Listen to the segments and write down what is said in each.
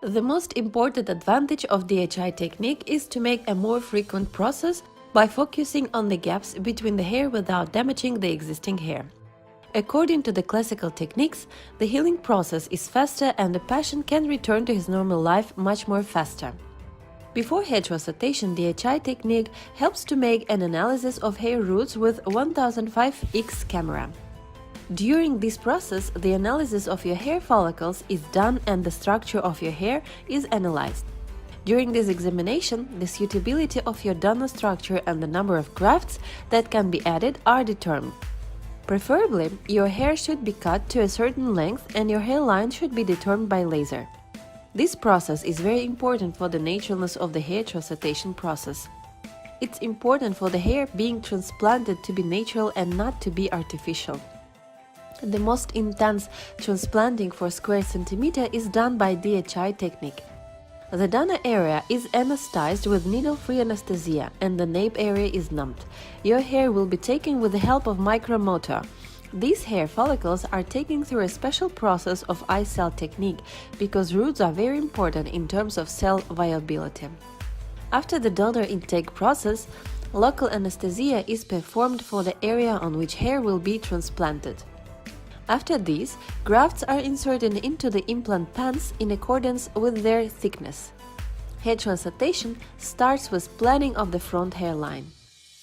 The most important advantage of the HAİR technique is to make a more frequent process by focusing on the gaps between the hair without damaging the existing hair. According to the classical techniques, the healing process is faster and the patient can return to his normal life much more faster. Before hair transplantation, the HAİR technique helps to make an analysis of hair roots with 1005X camera. During this process, the analysis of your hair follicles is done and the structure of your hair is analyzed. During this examination, the suitability of your donor structure and the number of grafts that can be added are determined. Preferably, your hair should be cut to a certain length and your hairline should be determined by laser. This process is very important for the naturalness of the hair transplantation process. It's important for the hair being transplanted to be natural and not to be artificial. The most intense transplanting for square centimeter is done by the HAİR technique. The donor area is anesthetized with needle-free anesthesia and the nape area is numbed. Your hair will be taken with the help of micromotor. These hair follicles are taken through a special process of eye cell technique because roots are very important in terms of cell viability. After the donor intake process, local anesthesia is performed for the area on which hair will be transplanted. After this, grafts are inserted into the implant pans in accordance with their thickness. Hair transplantation starts with planning of the front hairline.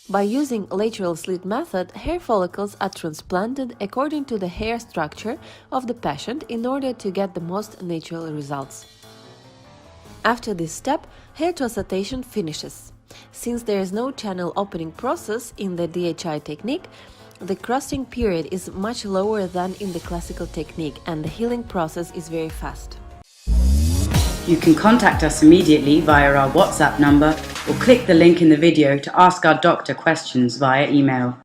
By using lateral slit method, hair follicles are transplanted according to the hair structure of the patient in order to get the most natural results. After this step, hair transplantation finishes. Since there is no channel opening process in the HAİR technique, the crossing period is much lower than in the classical technique and the healing process is very fast. You can contact us immediately via our WhatsApp number or click the link in the video to ask our doctor questions via email.